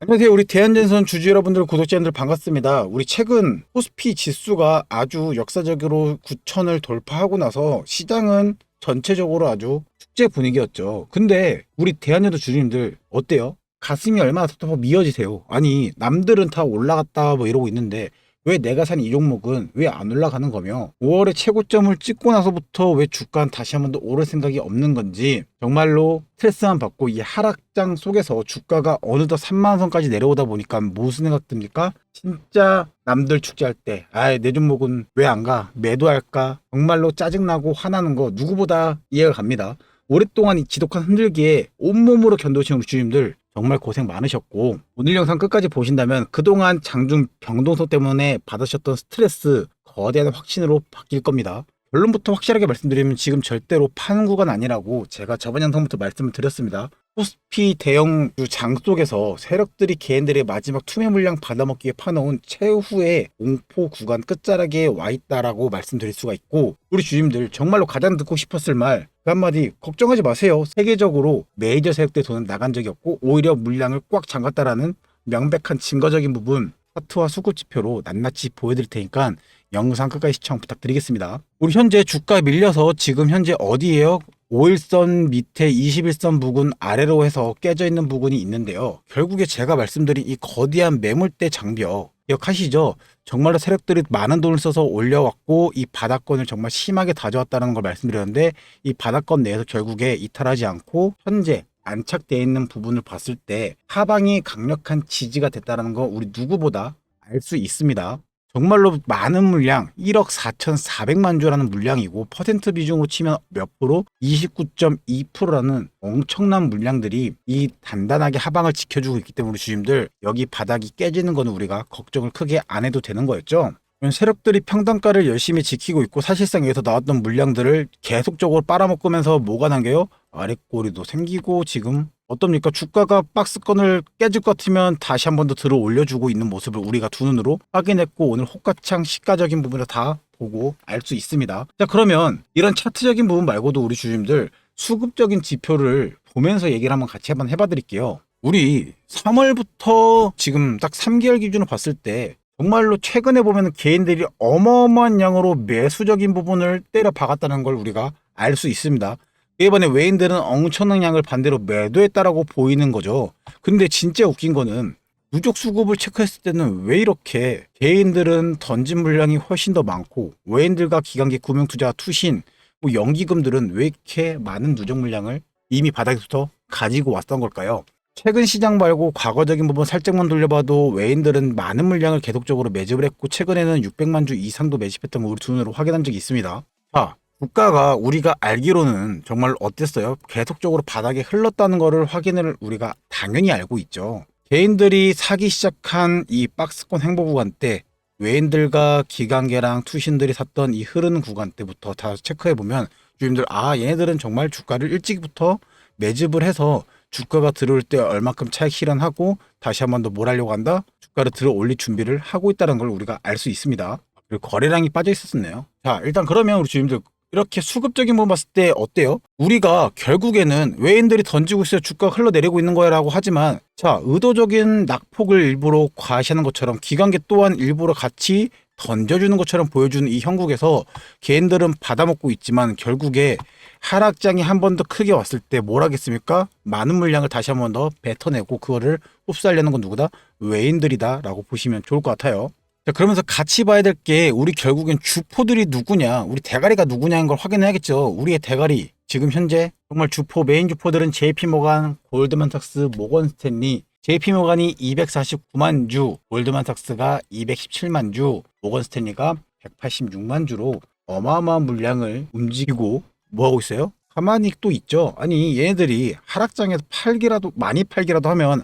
안녕하세요. 우리 대한전선 주주 여러분들, 구독자분들 반갑습니다. 우리 최근 코스피 지수가 아주 역사적으로 9천을 돌파하고 나서 시장은 전체적으로 아주 축제 분위기였죠. 근데 우리 대한전선 주주님들 어때요? 가슴이 얼마나 섭섭하고 미어지세요? 아니, 남들은 다 올라갔다 뭐 이러고 있는데 왜 내가 산 이 종목은 왜 안 올라가는 거며, 5월에 최고점을 찍고 나서부터 왜 주가는 다시 한 번 더 오를 생각이 없는 건지, 정말로 스트레스만 받고 이 하락장 속에서 주가가 어느덧 3만 선까지 내려오다 보니까 무슨 생각 듭니까? 진짜 남들 축제할 때 내 종목은 왜 안 가? 매도할까? 정말로 짜증나고 화나는 거 누구보다 이해가 갑니다. 오랫동안 이 지독한 흔들기에 온몸으로 견뎌오신 우리 주님들 정말 고생 많으셨고, 오늘 영상 끝까지 보신다면 그동안 장중 병동소 때문에 받으셨던 스트레스 거대한 확신으로 바뀔 겁니다. 결론부터 확실하게 말씀드리면 지금 절대로 파는 구간 아니라고 제가 저번 영상부터 말씀을 드렸습니다. 코스피 대형 장 속에서 세력들이 개인들의 마지막 투매 물량 받아먹기에 파놓은 최후의 공포 구간 끝자락에 와 있다라고 말씀드릴 수가 있고, 우리 주님들 정말로 가장 듣고 싶었을 말 그 한마디, 걱정하지 마세요. 세계적으로 메이저 세력들의 돈은 나간 적이 없고 오히려 물량을 꽉 잠갔다라는 명백한 증거적인 부분 차트와 수급지표로 낱낱이 보여드릴 테니까 영상 끝까지 시청 부탁드리겠습니다. 우리 현재 주가 밀려서 지금 현재 어디에요? 5일선 밑에 21선 부근 아래로 해서 깨져 있는 부분이 있는데요. 결국에 제가 말씀드린 이 거대한 매물대 장벽 기억하시죠? 정말로 세력들이 많은 돈을 써서 올려왔고 이 바닥권을 정말 심하게 다져왔다는 걸 말씀드렸는데, 이 바닥권 내에서 결국에 이탈하지 않고 현재 안착되어 있는 부분을 봤을 때 하방이 강력한 지지가 됐다는 거 우리 누구보다 알 수 있습니다. 정말로 많은 물량, 1억 4,400만 주라는 물량이고 퍼센트 비중으로 치면 몇 프로? 29.2%라는 엄청난 물량들이 이 단단하게 하방을 지켜주고 있기 때문에 주님들, 여기 바닥이 깨지는 거는 우리가 걱정을 크게 안 해도 되는 거였죠. 세력들이 평단가를 열심히 지키고 있고 사실상 여기서 나왔던 물량들을 계속적으로 빨아먹으면서 뭐가 남겨요? 아랫꼬리도 생기고, 지금 어떻습니까? 주가가 박스권을 깨질 것 같으면 다시 한 번 더 들어 올려주고 있는 모습을 우리가 두 눈으로 확인했고, 오늘 호가창 시가적인 부분을 다 보고 알 수 있습니다. 자, 그러면 이런 차트적인 부분 말고도 우리 주주님들 수급적인 지표를 보면서 얘기를 한번 해봐 드릴게요. 우리 3월부터 지금 딱 3개월 기준으로 봤을 때 정말로 최근에 보면 개인들이 어마어마한 양으로 매수적인 부분을 때려 박았다는 걸 우리가 알 수 있습니다. 이번에 외인들은 엄청난 양을 반대로 매도했다라고 보이는 거죠. 근데 진짜 웃긴 거는 누적 수급을 체크했을 때는 왜 이렇게 개인들은 던진 물량이 훨씬 더 많고 외인들과 기관기 구명투자 투신 뭐 연기금들은 왜 이렇게 많은 누적 물량을 이미 바닥에서부터 가지고 왔던 걸까요? 최근 시장 말고 과거적인 부분 살짝만 돌려봐도 외인들은 많은 물량을 계속적으로 매집을 했고 최근에는 600만 주 이상도 매집했던 걸 우리 두 눈으로 확인한 적이 있습니다. 자, 주가가 우리가 알기로는 정말 어땠어요? 계속적으로 바닥에 흘렀다는 거를 확인을 우리가 당연히 알고 있죠. 개인들이 사기 시작한 이 박스권 행보 구간 때 외인들과 기관계랑 투신들이 샀던 이 흐르는 구간 때부터 다 체크해보면 주님들, 얘네들은 정말 주가를 일찍부터 매집을 해서 주가가 들어올 때 얼마큼 차익 실현하고 다시 한 번 더 뭘 하려고 한다? 주가를 들어 올릴 준비를 하고 있다는 걸 우리가 알 수 있습니다. 그리고 거래량이 빠져 있었네요. 자, 일단 그러면 우리 주님들 이렇게 수급적인 부분 봤을 때 어때요? 우리가 결국에는 외인들이 던지고 있어요, 주가가 흘러내리고 있는 거야 라고 하지만, 자, 의도적인 낙폭을 일부러 과시하는 것처럼 기관계 또한 일부러 같이 던져주는 것처럼 보여주는 이 형국에서 개인들은 받아먹고 있지만 결국에 하락장이 한 번 더 크게 왔을 때 뭘 하겠습니까? 많은 물량을 다시 한 번 더 뱉어내고 그거를 흡수하려는 건 누구다? 외인들이다 라고 보시면 좋을 것 같아요. 자, 그러면서 같이 봐야 될 게 우리 결국엔 주포들이 누구냐, 우리 대가리가 누구냐인 걸 확인해야겠죠. 우리의 대가리, 지금 현재 정말 주포, 메인 주포들은 JP모간, 골드만삭스, 모건스탠리. JP모간이 249만 주, 골드만삭스가 217만 주, 모건스탠리가 186만 주로 어마어마한 물량을 움직이고 뭐하고 있어요? 가만히 또 있죠. 아니, 얘네들이 하락장에서 팔기라도, 많이 팔기라도 하면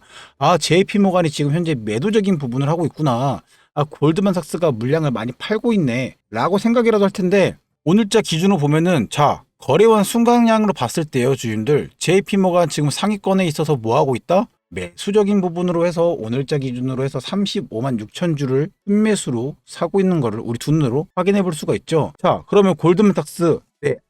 JP모간이 지금 현재 매도적인 부분을 하고 있구나, 골드만삭스가 물량을 많이 팔고 있네 라고 생각이라도 할 텐데, 오늘자 기준으로 보면은, 자, 거래원 순간량으로 봤을 때요 주님들, JP모간 지금 상위권에 있어서 뭐하고 있다? 매수적인 부분으로 해서 오늘자 기준으로 해서 35만 6천 주를 순매수로 사고 있는 거를 우리 두 눈으로 확인해 볼 수가 있죠. 자, 그러면 골드만삭스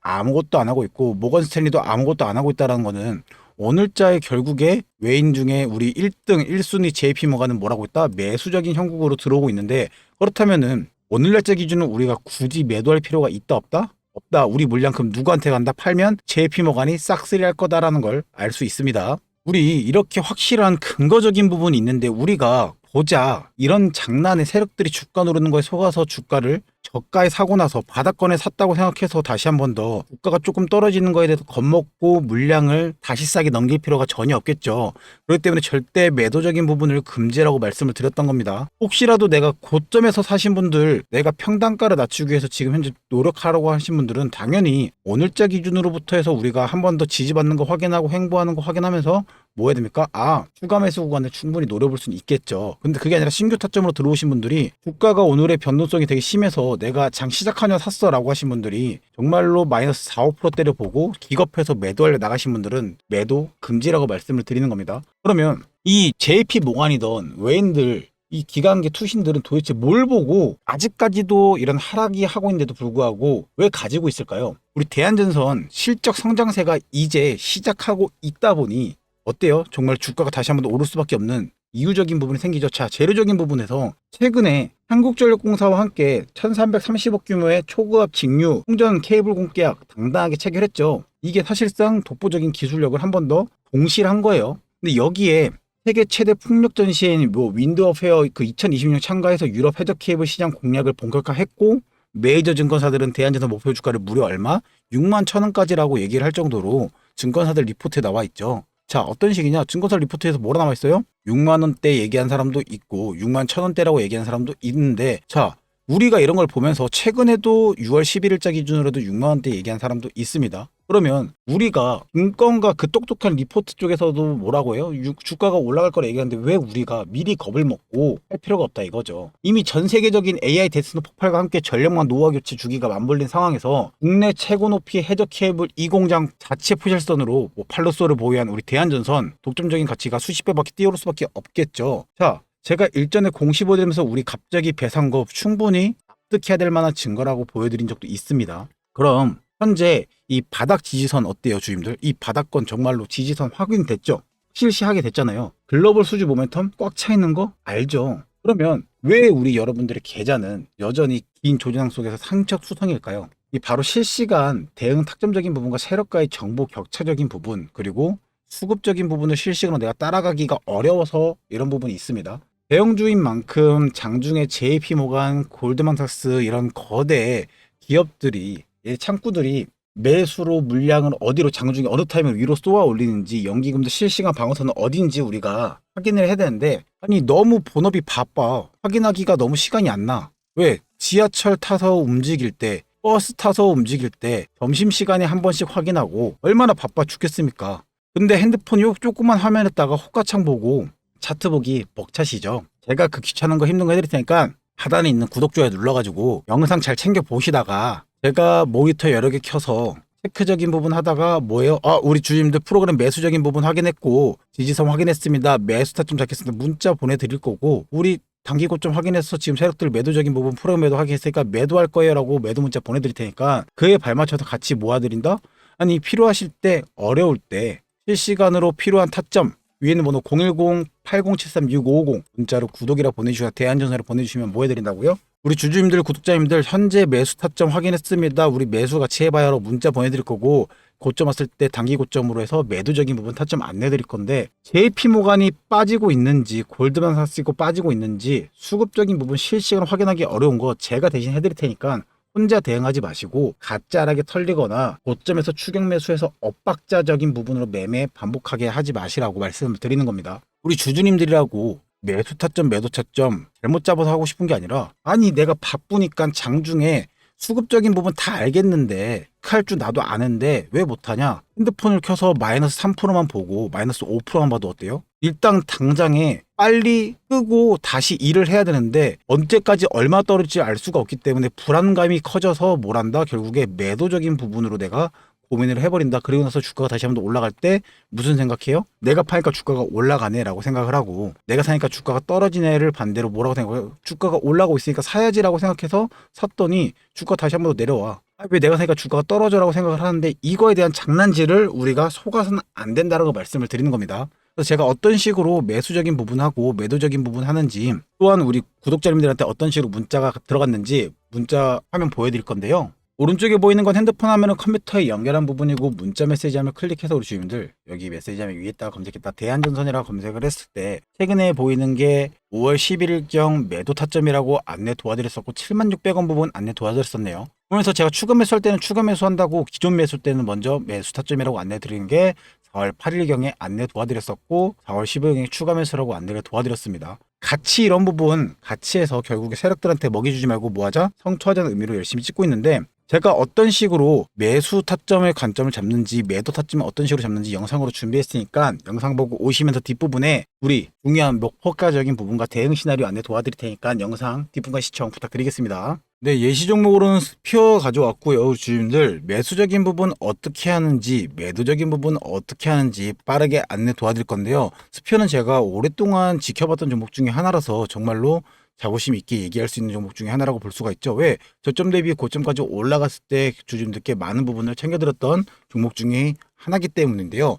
아무것도 안 하고 있고 모건스탠리도 아무것도 안 하고 있다는 거는 오늘자에 결국에 외인 중에 우리 1등 1순위 JP모간은 뭐라고 했다? 매수적인 형국으로 들어오고 있는데, 그렇다면은 오늘 날짜 기준은 우리가 굳이 매도할 필요가 있다 없다? 없다. 우리 물량 그럼 누구한테 간다? 팔면 JP모간이 싹쓸이 할 거다라는 걸 알 수 있습니다. 우리 이렇게 확실한 근거적인 부분이 있는데 우리가 보자 이런 장난의 세력들이 주가 누르는 거에 속아서 주가를 저가에 사고 나서 바닥권에 샀다고 생각해서 다시 한 번 더 주가가 조금 떨어지는 거에 대해서 겁먹고 물량을 다시 싸게 넘길 필요가 전혀 없겠죠. 그렇기 때문에 절대 매도적인 부분을 금지라고 말씀을 드렸던 겁니다. 혹시라도 내가 고점에서 사신 분들, 내가 평단가를 낮추기 위해서 지금 현재 노력하라고 하신 분들은 당연히 오늘자 기준으로부터 해서 우리가 한 번 더 지지받는 거 확인하고 횡보하는 거 확인하면서 뭐 해야 됩니까? 추가 매수 구간을 충분히 노려볼 수는 있겠죠. 근데 그게 아니라 신규 타점으로 들어오신 분들이 주가가 오늘의 변동성이 되게 심해서 내가 장 시작하냐 샀어 라고 하신 분들이 정말로 마이너스 4, 5% 때려보고 기겁해서 매도하려 나가신 분들은 매도 금지라고 말씀을 드리는 겁니다. 그러면 이 JP 모간이던 외인들, 이 기관계 투신들은 도대체 뭘 보고 아직까지도 이런 하락이 하고 있는데도 불구하고 왜 가지고 있을까요? 우리 대한전선 실적 성장세가 이제 시작하고 있다 보니 어때요? 정말 주가가 다시 한번 오를 수밖에 없는 이유적인 부분이 생기죠. 자, 재료적인 부분에서 최근에 한국전력공사와 함께 1330억 규모의 초고압 직류 송전 케이블 공계약 당당하게 체결했죠. 이게 사실상 독보적인 기술력을 한 번 더 동실한 거예요. 근데 여기에 세계 최대 풍력 전시회인 윈드 페어 그 2026년 참가해서 유럽 해적 케이블 시장 공략을 본격화했고, 메이저 증권사들은 대한전선 목표 주가를 무려 얼마? 6만 1,000원까지라고 얘기를 할 정도로 증권사들 리포트에 나와 있죠. 자, 어떤 식이냐? 증권사 리포트에서 뭐라 나와 있어요? 6만 원대 얘기한 사람도 있고 6만 1,000원대라고 얘기한 사람도 있는데, 자, 우리가 이런 걸 보면서 최근에도 6월 11일자 기준으로도 6만 원대 얘기한 사람도 있습니다. 그러면 우리가 증권가 그 똑똑한 리포트 쪽에서도 뭐라고 해요? 주가가 올라갈 거라 얘기하는데 왜 우리가 미리 겁을 먹고 할 필요가 없다 이거죠. 이미 전 세계적인 AI 데스노 폭발과 함께 전력망 노후화 교체 주기가 맞물린 상황에서 국내 최고 높이의 해저 케이블 2공장 자체 포실선으로 팔로소를 보유한 우리 대한전선 독점적인 가치가 수십 배밖에 뛰어오를 수밖에 없겠죠. 자, 제가 일전에 공시보되면서 우리 갑자기 배산 거 충분히 납득해야 될 만한 증거라고 보여드린 적도 있습니다. 그럼 현재 이 바닥 지지선 어때요, 주임들? 이 바닥권 정말로 지지선 확인됐죠? 실시하게 됐잖아요. 글로벌 수주 모멘텀 꽉 차 있는 거 알죠? 그러면 왜 우리 여러분들의 계좌는 여전히 긴 조정상 속에서 상척수성일까요? 이 바로 실시간 대응 탁점적인 부분과 세력과의 정보 격차적인 부분, 그리고 수급적인 부분을 실시간으로 내가 따라가기가 어려워서 이런 부분이 있습니다. 대형주인 만큼 장중에 JP모간, 골드만삭스 이런 거대 기업들이, 창구들이 매수로 물량을 어디로 장중에 어느 타이밍 위로 쏘아 올리는지, 연기금도 실시간 방어선은 어딘지 우리가 확인을 해야 되는데, 아니 너무 본업이 바빠. 확인하기가 너무 시간이 안 나. 왜? 지하철 타서 움직일 때, 버스 타서 움직일 때 점심시간에 한 번씩 확인하고 얼마나 바빠 죽겠습니까? 근데 핸드폰 요 조그만 화면에다가 호가창 보고 차트 보기 벅차시죠? 제가 그 귀찮은 거 힘든 거 해드릴 테니까 하단에 있는 구독, 좋아요 눌러가지고 영상 잘 챙겨 보시다가, 제가 모니터 여러 개 켜서 체크적인 부분 하다가 뭐예요? 우리 주임들 프로그램 매수적인 부분 확인했고 지지선 확인했습니다. 매수 타점 잡겠습니다. 문자 보내드릴 거고, 우리 단기 고점 확인해서 지금 세력들 매도적인 부분 프로그램 매도 확인했으니까 매도할 거예요 라고 매도 문자 보내드릴 테니까 그에 발맞춰서 같이 모아드린다? 아니 필요하실 때, 어려울 때 실시간으로 필요한 타점 위에 있는 번호 010-8073-6550 문자로 구독이라 보내주시거나 대한전선으로 보내주시면 뭐 해드린다고요? 우리 주주님들, 구독자님들 현재 매수 타점 확인했습니다. 우리 매수 같이 해봐요라고 문자 보내드릴 거고, 고점 왔을 때 단기 고점으로 해서 매도적인 부분 타점 안내드릴 건데, JP모간이 빠지고 있는지 골드만삭스가 빠지고 있는지 수급적인 부분 실시간 확인하기 어려운 거 제가 대신 해드릴 테니까 혼자 대응하지 마시고 가짜라게 털리거나 고점에서 추격 매수해서 엇박자적인 부분으로 매매 반복하게 하지 마시라고 말씀을 드리는 겁니다. 우리 주주님들이라고 매수 타점 매도 타점 잘못 잡아서 하고 싶은 게 아니라, 아니 내가 바쁘니까 장중에 수급적인 부분 다 알겠는데 할 줄 나도 아는데 왜 못하냐? 핸드폰을 켜서 마이너스 3%만 보고 마이너스 5%만 봐도 어때요? 일단 당장에 빨리 끄고 다시 일을 해야 되는데 언제까지 얼마 떨어질지 알 수가 없기 때문에 불안감이 커져서 뭘 한다? 결국에 매도적인 부분으로 내가 고민을 해버린다. 그리고 나서 주가가 다시 한번 올라갈 때 무슨 생각해요? 내가 파니까 주가가 올라가네 라고 생각을 하고, 내가 사니까 주가가 떨어지네를 반대로 뭐라고 생각해요? 주가가 올라가고 있으니까 사야지 라고 생각해서 샀더니 주가 다시 한번 더 내려와. 왜 내가 사니까 주가가 떨어져라고 생각을 하는데 이거에 대한 장난질을 우리가 속아서는 안 된다라고 말씀을 드리는 겁니다. 그래서 제가 어떤 식으로 매수적인 부분하고 매도적인 부분 하는지 또한 우리 구독자님들한테 어떤 식으로 문자가 들어갔는지 문자 화면 보여드릴 건데요. 오른쪽에 보이는 건 핸드폰 화면은 컴퓨터에 연결한 부분이고 문자 메시지 하면 클릭해서 우리 주민들 여기 메시지 하면 위에다가 검색했다 대한전선이라고 검색을 했을 때 최근에 보이는 게 5월 11일경 매도 타점이라고 안내 도와드렸었고 76,000원 부분 안내 도와드렸었네요. 그러면서 제가 추가 매수할 때는 추가 매수한다고 기존 매수 때는 먼저 매수 타점이라고 안내 드리는 게 4월 8일경에 안내 도와드렸었고 4월 15일경에 추가 매수라고 안내를 도와드렸습니다. 같이 이런 부분 같이 해서 결국에 세력들한테 먹여주지 말고 뭐하자? 성투하자는 의미로 열심히 찍고 있는데 제가 어떤 식으로 매수 타점의 관점을 잡는지 매도 타점을 어떤 식으로 잡는지 영상으로 준비했으니까 영상 보고 오시면서 뒷부분에 우리 중요한 목표가적인 부분과 대응 시나리오 안내 도와드릴 테니까 영상 뒷부분 시청 부탁드리겠습니다. 네, 예시 종목으로는 스피어 가져왔고요. 주주님들 매수적인 부분 어떻게 하는지 매도적인 부분 어떻게 하는지 빠르게 안내 도와드릴 건데요. 스피어는 제가 오랫동안 지켜봤던 종목 중에 하나라서 정말로 자부심 있게 얘기할 수 있는 종목 중에 하나라고 볼 수가 있죠. 왜? 저점 대비 고점까지 올라갔을 때 주주님들께 많은 부분을 챙겨드렸던 종목 중에 하나이기 때문인데요.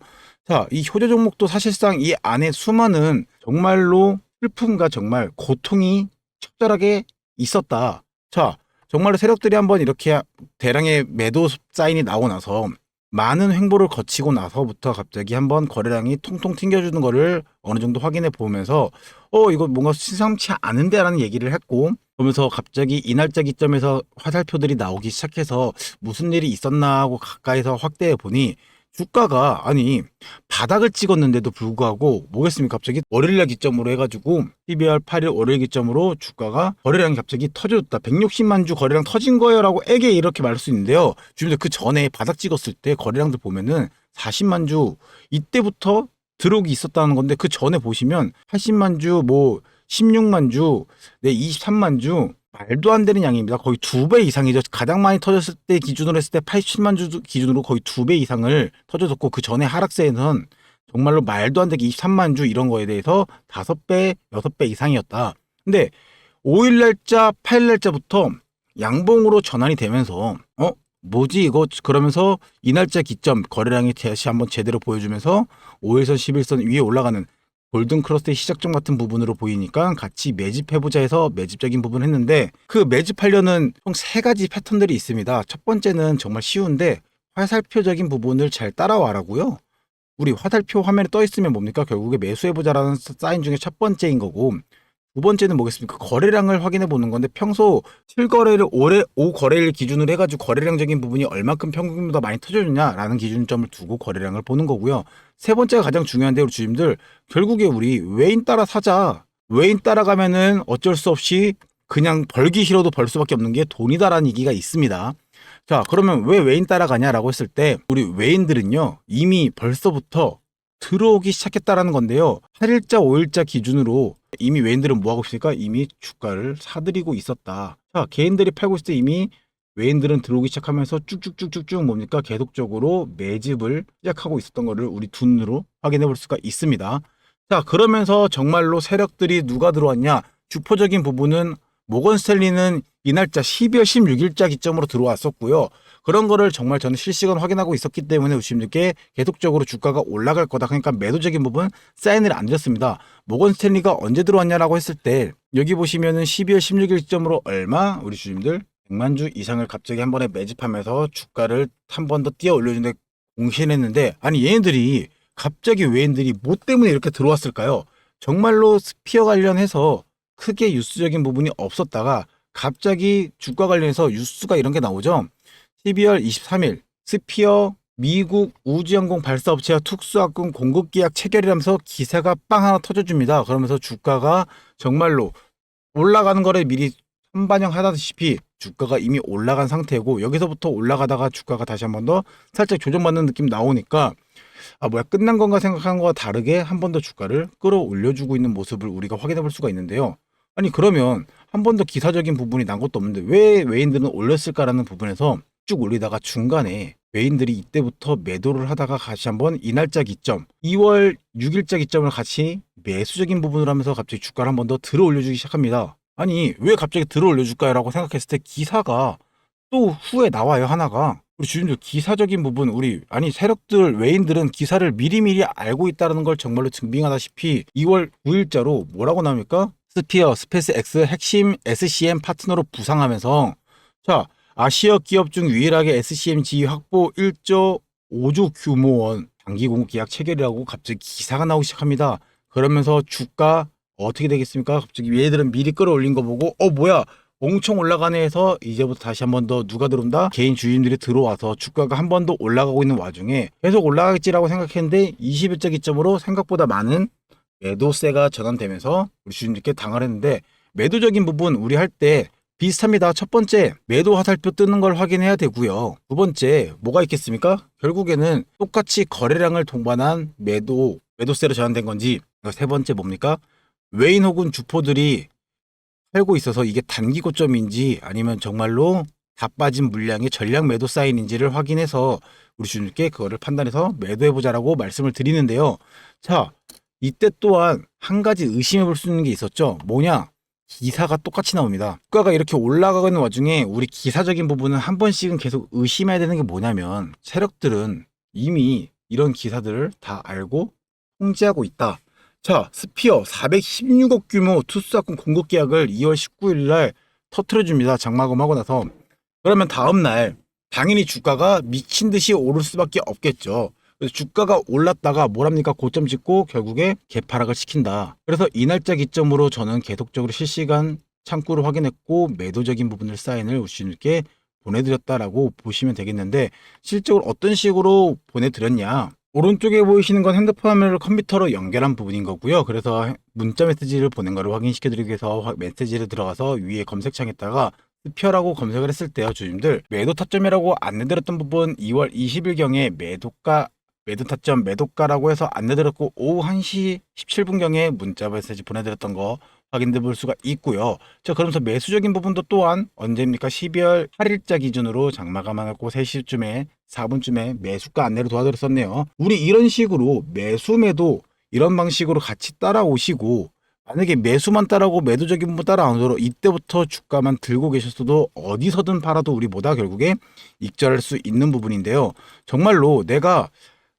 자, 이 효자 종목도 사실상 이 안에 수많은 정말로 슬픔과 정말 고통이 적절하게 있었다. 자, 정말로 세력들이 한번 이렇게 대량의 매도 사인이 나오고 나서 많은 횡보를 거치고 나서부터 갑자기 한번 거래량이 통통 튕겨주는 거를 어느 정도 확인해 보면서 이거 뭔가 심상치 않은데 라는 얘기를 했고 그러면서 갑자기 이날짜 기점에서 화살표들이 나오기 시작해서 무슨 일이 있었나 하고 가까이서 확대해 보니 주가가 아니 바닥을 찍었는데도 불구하고 뭐겠습니까? 갑자기 월요일날 기점으로 해가지고 12월 8일 월요일 기점으로 주가가 거래량이 갑자기 터졌다. 160만 주 거래량 터진 거예요 라고 애게 이렇게 말할 수 있는데요. 주민들 그 전에 바닥 찍었을 때 거래량들 보면은 40만 주 이때부터 들어오기 있었다는 건데 그 전에 보시면 80만 주, 뭐 16만 주, 23만 주 말도 안 되는 양입니다. 거의 2배 이상이죠. 가장 많이 터졌을 때 기준으로 했을 때 87만 주 기준으로 거의 2배 이상을 터졌었고 그 전에 하락세에는 정말로 말도 안 되게 23만 주 이런 거에 대해서 5배, 6배 이상이었다. 근데 5일 날짜, 8일 날짜부터 양봉으로 전환이 되면서 뭐지 이거 그러면서 이날짜 기점 거래량이 다시 한번 제대로 보여주면서 5일선 11선 위에 올라가는 골든 크로스의 시작점 같은 부분으로 보이니까 같이 매집해보자 해서 매집적인 부분을 했는데 그 매집하려는 총 3가지 패턴들이 있습니다. 첫 번째는 정말 쉬운데 화살표적인 부분을 잘 따라와라고요. 우리 화살표 화면에 떠 있으면 뭡니까? 결국에 매수해보자라는 사인 중에 첫 번째인 거고 두 번째는 뭐겠습니까? 거래량을 확인해 보는 건데 평소 7거래를 올해 5거래일 기준으로 해가지고 거래량적인 부분이 얼마큼 평균보다 많이 터져주냐라는 기준점을 두고 거래량을 보는 거고요. 세 번째가 가장 중요한데 우리 주님들 결국에 우리 외인 따라 사자. 외인 따라가면은 어쩔 수 없이 그냥 벌기 싫어도 벌 수밖에 없는 게 돈이다라는 얘기가 있습니다. 자, 그러면 왜 외인 따라가냐라고 했을 때 우리 외인들은요 이미 벌써부터 들어오기 시작했다라는 건데요. 8일자, 5일자 기준으로 이미 외인들은 뭐하고 있으니까 이미 주가를 사들이고 있었다. 자, 개인들이 팔고 있을 때 이미 외인들은 들어오기 시작하면서 쭉쭉쭉쭉쭉 뭡니까? 계속적으로 매집을 시작하고 있었던 거를 우리 두 눈으로 확인해 볼 수가 있습니다. 자, 그러면서 정말로 세력들이 누가 들어왔냐? 주포적인 부분은 모건 스탠리는 이날짜 12월 16일자 기점으로 들어왔었고요. 그런 거를 정말 저는 실시간 확인하고 있었기 때문에 주님들께 계속적으로 주가가 올라갈 거다. 그러니까 매도적인 부분 사인을 안 드렸습니다. 모건 스탠리가 언제 들어왔냐라고 했을 때 여기 보시면은 12월 16일 기점으로 얼마? 우리 주님들 100만 주 이상을 갑자기 한 번에 매집하면서 주가를 한 번 더 뛰어 올려주는데 공신했는데 아니 얘네들이 갑자기 외인들이 뭐 때문에 이렇게 들어왔을까요? 정말로 스피어 관련해서 크게 뉴스적인 부분이 없었다가 갑자기 주가 관련해서 뉴스가 이런 게 나오죠. 12월 23일 스피어 미국 우주항공 발사업체와 특수학군 공급계약 체결이라면서 기사가 빵 하나 터져줍니다. 그러면서 주가가 정말로 올라가는 거를 미리 선반영하다시피 주가가 이미 올라간 상태고 여기서부터 올라가다가 주가가 다시 한 번 더 살짝 조정받는 느낌 나오니까 뭐야 끝난 건가 생각한 거와 다르게 한 번 더 주가를 끌어올려주고 있는 모습을 우리가 확인해 볼 수가 있는데요. 아니 그러면 한 번 더 기사적인 부분이 난 것도 없는데 왜 외인들은 올렸을까라는 부분에서 쭉 올리다가 중간에 외인들이 이때부터 매도를 하다가 다시 한번 이날짜 기점 2월 6일자 기점을 같이 매수적인 부분을 하면서 갑자기 주가를 한 번 더 들어 올려주기 시작합니다. 아니 왜 갑자기 들어 올려줄까요? 라고 생각했을 때 기사가 또 후에 나와요, 하나가. 우리 주주님들 기사적인 부분, 세력들, 외인들은 기사를 미리미리 알고 있다는 걸 정말로 증빙하다시피 2월 9일자로 뭐라고 나옵니까? 스피어 스페이스X 핵심 SCM 파트너로 부상하면서, 자, 아시아 기업 중 유일하게 SCM 지위 확보 1조 5조 규모원 장기 공급 계약 체결이라고 갑자기 기사가 나오기 시작합니다. 그러면서 주가 어떻게 되겠습니까? 갑자기 얘들은 미리 끌어올린 거 보고 뭐야 엄청 올라가네 해서 이제부터 다시 한 번 더 누가 들어온다? 개인 주주님들이 들어와서 주가가 한 번 더 올라가고 있는 와중에 계속 올라가겠지라고 생각했는데 20일째 기점으로 생각보다 많은 매도세가 전환되면서 우리 주주님들께 당을 했는데, 매도적인 부분 우리 할 때 비슷합니다. 첫 번째, 매도 화살표 뜨는 걸 확인해야 되고요. 두 번째, 뭐가 있겠습니까? 결국에는 똑같이 거래량을 동반한 매도세로 전환된 건지. 세 번째 뭡니까? 외인 혹은 주포들이 팔고 있어서 이게 단기 고점인지 아니면 정말로 다 빠진 물량의 전량 매도 사인인지를 확인해서 우리 주주님께 그거를 판단해서 매도해보자라고 말씀을 드리는데요. 자, 이때 또한 한 가지 의심해 볼 수 있는 게 있었죠. 뭐냐? 기사가 똑같이 나옵니다. 주가가 이렇게 올라가는 와중에 우리 기사적인 부분은 한 번씩은 계속 의심해야 되는 게 뭐냐면, 세력들은 이미 이런 기사들을 다 알고 통제하고 있다. 자, 스피어 416억 규모 투수사건 공급 계약을 2월 19일 날 터트려줍니다. 장마감하고 나서. 그러면 다음날 당연히 주가가 미친 듯이 오를 수밖에 없겠죠. 그래서 주가가 올랐다가 뭐랍니까? 고점 찍고 결국에 개파락을 시킨다. 그래서 이 날짜 기점으로 저는 계속적으로 실시간 창구를 확인했고 매도적인 부분을 사인을 우시님께 보내드렸다라고 보시면 되겠는데, 실적으로 어떤 식으로 보내드렸냐? 오른쪽에 보이시는 건 핸드폰 화면을 컴퓨터로 연결한 부분인 거고요. 그래서 문자 메시지를 보낸 거를 확인시켜 드리기 위해서 메시지를 들어가서 위에 검색창에다가 스피어라고 검색을 했을 때요, 주님들 매도 타점이라고 안내드렸던 부분 2월 20일경에 매도 타점 매도가라고 해서 안내드렸고, 오후 1시 17분경에 문자 메시지 보내드렸던 거 확인해 볼 수가 있고요. 자, 그러면서 매수적인 부분도 또한 언제입니까? 12월 8일자 기준으로 장마감하고 3시쯤에 4분쯤에 매수가 안내를 도와드렸었네요. 우리 이런 식으로 매도 이런 방식으로 같이 따라오시고, 만약에 매수만 따라오고 매도적인 부분 따라오도록 이때부터 주가만 들고 계셨어도 어디서든 팔아도 우리 보다 결국에 익절할 수 있는 부분인데요. 정말로 내가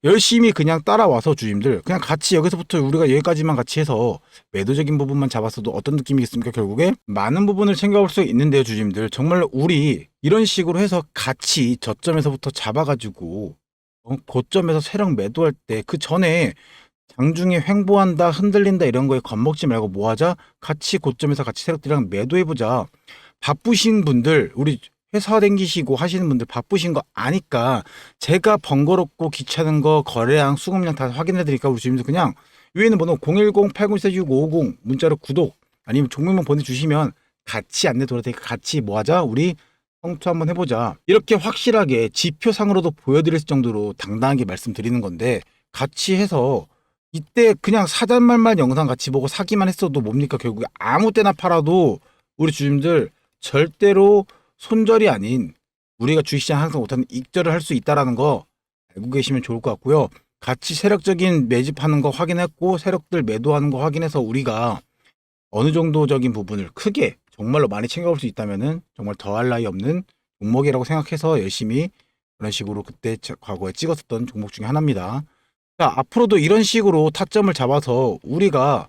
열심히 그냥 따라와서 주님들 그냥 같이 여기서부터 우리가 여기까지만 같이 해서 매도적인 부분만 잡았어도 어떤 느낌이겠습니까? 결국에 많은 부분을 챙겨볼 수 있는데요, 주님들. 정말로 우리 이런 식으로 해서 같이 저점에서부터 잡아가지고 고점에서 세력 매도할 때 그 전에 장중에 횡보한다, 흔들린다 이런 거에 겁먹지 말고 뭐 하자? 같이 고점에서 같이 세력들이랑 매도해보자. 바쁘신 분들, 우리 회사 댕기시고 하시는 분들 바쁘신 거 아니까 제가 번거롭고 귀찮은 거 거래량, 수급량 다 확인해 드리니까 우리 주님들 그냥 위에 있는 번호 010-8024-6550 문자로 구독 아니면 종목만 보내주시면 같이 안내 돌아다니까 같이 뭐 하자? 우리 성투 한번 해보자. 이렇게 확실하게 지표상으로도 보여드릴 정도로 당당하게 말씀드리는 건데, 같이 해서 이때 그냥 사잔말만 영상 같이 보고 사기만 했어도 뭡니까? 결국에 아무 때나 팔아도 우리 주님들 절대로 손절이 아닌 우리가 주식시장 항상 못하는 익절을 할 수 있다는 거 알고 계시면 좋을 것 같고요. 같이 세력적인 매집하는 거 확인했고 세력들 매도하는 거 확인해서 우리가 어느 정도적인 부분을 크게 정말로 많이 챙겨볼 수 있다면은 정말 더할 나위 없는 종목이라고 생각해서 열심히 그런 식으로 그때 과거에 찍었었던 종목 중에 하나입니다. 자, 앞으로도 이런 식으로 타점을 잡아서 우리가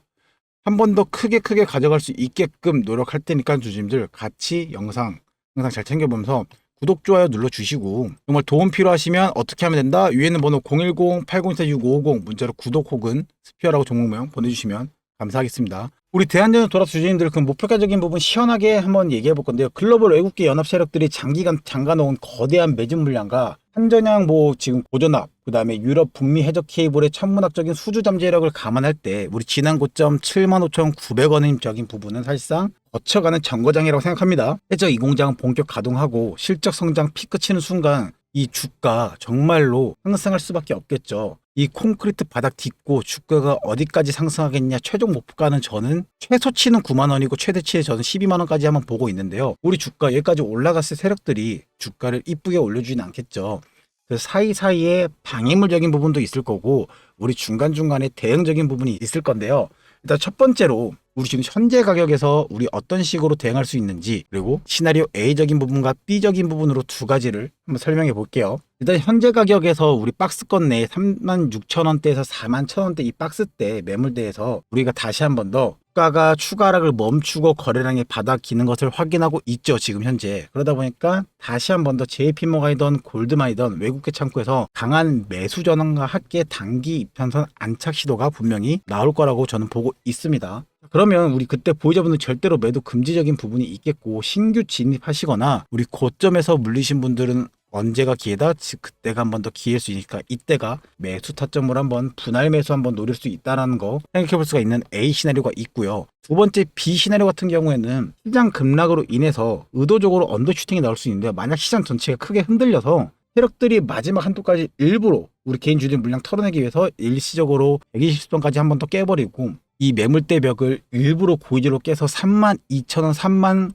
한 번 더 크게 가져갈 수 있게끔 노력할 테니까 주주님들 같이 영상 항상 잘 챙겨보면서 구독, 좋아요 눌러주시고, 정말 도움 필요하시면 어떻게 하면 된다? 위에 있는 번호 010-8024-6550 문자로 구독 혹은 스피어라고 종목명 보내주시면 감사하겠습니다. 우리 대한전력 돌아서 주주님들 그 목표가적인 부분 시원하게 한번 얘기해 볼 건데요. 글로벌 외국계 연합 세력들이 장기간 잠가놓은 거대한 매집 물량과 한전양 지금 고전압, 그 다음에 유럽 북미 해적 케이블의 천문학적인 수주 잠재력을 감안할 때 우리 지난 고점 75,900원적인 부분은 사실상 거쳐가는 정거장이라고 생각합니다. 해적 2공장 본격 가동하고 실적 성장 피크 치는 순간 이 주가 정말로 상승할 수밖에 없겠죠. 이 콘크리트 바닥 딛고 주가가 어디까지 상승하겠냐, 최종 목표가는 저는 최소치는 9만원이고 최대치에 저는 12만원까지 한번 보고 있는데요. 우리 주가 여기까지 올라갔을 세력들이 주가를 이쁘게 올려주진 않겠죠. 그 사이사이에 방해물적인 부분도 있을 거고 우리 중간중간에 대응적인 부분이 있을 건데요. 일단 첫 번째로 우리 지금 현재 가격에서 우리 어떤 식으로 대응할 수 있는지, 그리고 시나리오 A적인 부분과 B적인 부분으로 두 가지를 한번 설명해 볼게요. 일단 현재 가격에서 우리 박스권 내에 36,000원대에서 41,000원대 이 박스대 매물대에서 우리가 다시 한 번 더 주가가 추가 하락을 멈추고 거래량이 바닥기는 것을 확인하고 있죠, 지금 현재. 그러다 보니까 다시 한 번 더 JP모건이든 골드만이든 외국계 창구에서 강한 매수 전환과 함께 단기 이평선 안착 시도가 분명히 나올 거라고 저는 보고 있습니다. 그러면 우리 그때 보유자분들 절대로 매도 금지적인 부분이 있겠고, 신규 진입하시거나 우리 고점에서 물리신 분들은 언제가 기회다? 즉 그때가 한 번 더 기회일 수 있으니까 이때가 매수 타점을 한번 분할 매수 한번 노릴 수 있다는 거 생각해 볼 수가 있는 A 시나리오가 있고요. 두 번째 B 시나리오 같은 경우에는 시장 급락으로 인해서 의도적으로 언더슈팅이 나올 수 있는데요. 만약 시장 전체가 크게 흔들려서 세력들이 마지막 한도까지 일부러 우리 개인 주식 물량 털어내기 위해서 일시적으로 120선까지 한 번 더 깨버리고, 이 매물대 벽을 일부러 고의로 깨서 32,000원, 3만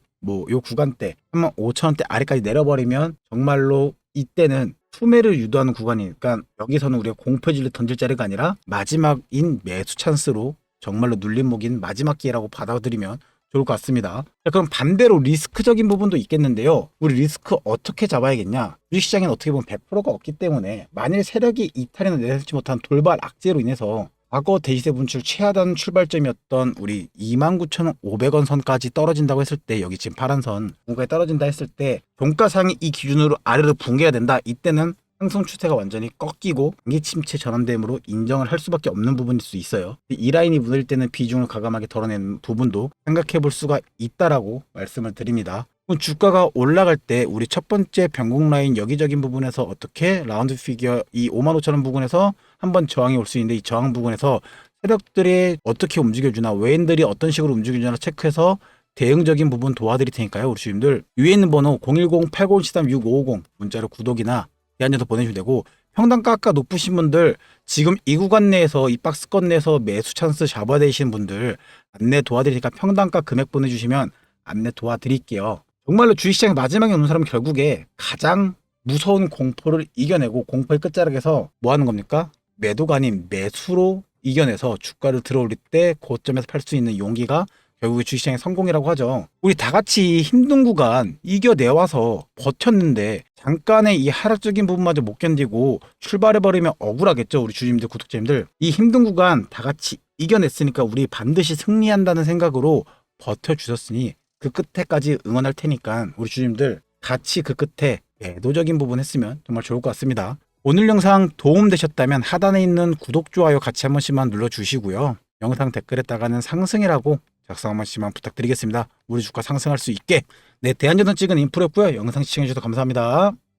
요 구간대 35,000원대 아래까지 내려버리면 정말로 이때는 투매를 유도하는 구간이니까 여기서는 우리가 공포질을 던질 자리가 아니라 마지막인 매수 찬스로 정말로 눌림목인 마지막 기회라고 받아들이면 좋을 것 같습니다. 자, 그럼 반대로 리스크적인 부분도 있겠는데요. 우리 리스크 어떻게 잡아야겠냐? 주식시장에는 어떻게 보면 100%가 없기 때문에 만일 세력이 이탈이나 내놓지 못한 돌발 악재로 인해서 과거 대시세 분출 최하단 출발점이었던 우리 29,500원 선까지 떨어진다고 했을 때, 여기 지금 파란 선 공가에 떨어진다 했을 때 종가상이 이 기준으로 아래로 붕괴가 된다. 이때는 상승 추세가 완전히 꺾이고 단기 침체 전환됨으로 인정을 할 수밖에 없는 부분일 수 있어요. 이 라인이 무너질 때는 비중을 과감하게 덜어내는 부분도 생각해 볼 수가 있다라고 말씀을 드립니다. 주가가 올라갈 때 우리 첫 번째 변곡 라인 여기적인 부분에서 어떻게 라운드 피겨 이 55,000원 부분에서 한번 저항이 올 수 있는데, 이 저항 부분에서 세력들이 어떻게 움직여주나, 외인들이 어떤 식으로 움직여주나 체크해서 대응적인 부분 도와드릴 테니까요. 우리 주님들 위에 있는 번호 010-8013-6550 문자로 구독이나 대안전도 보내주면 되고, 평단가 아까 높으신 분들 지금 이 구간 내에서 이 박스권 내에서 매수 찬스 잡아야 되시는 분들 안내 도와드리니까 평단가 금액 보내주시면 안내 도와드릴게요. 정말로 주식시장 마지막에 오는 사람은 결국에 가장 무서운 공포를 이겨내고 공포의 끝자락에서 뭐 하는 겁니까? 매도가 아닌 매수로 이겨내서 주가를 들어올릴 때 고점에서 팔 수 있는 용기가 결국에 주식시장의 성공이라고 하죠. 우리 다 같이 힘든 구간 이겨내와서 버텼는데 잠깐의 이 하락적인 부분마저 못 견디고 출발해버리면 억울하겠죠. 우리 주주님들, 구독자님들. 이 힘든 구간 다 같이 이겨냈으니까 우리 반드시 승리한다는 생각으로 버텨주셨으니 그 끝에까지 응원할 테니까 우리 주주님들 같이 그 끝에 매도적인 부분 했으면 정말 좋을 것 같습니다. 오늘 영상 도움되셨다면 하단에 있는 구독, 좋아요 같이 한 번씩만 눌러주시고요. 영상 댓글에다가는 상승이라고 작성 한 번씩만 부탁드리겠습니다. 우리 주가 상승할 수 있게. 네, 대안전선 찍은 인프로였고요. 영상 시청해주셔서 감사합니다.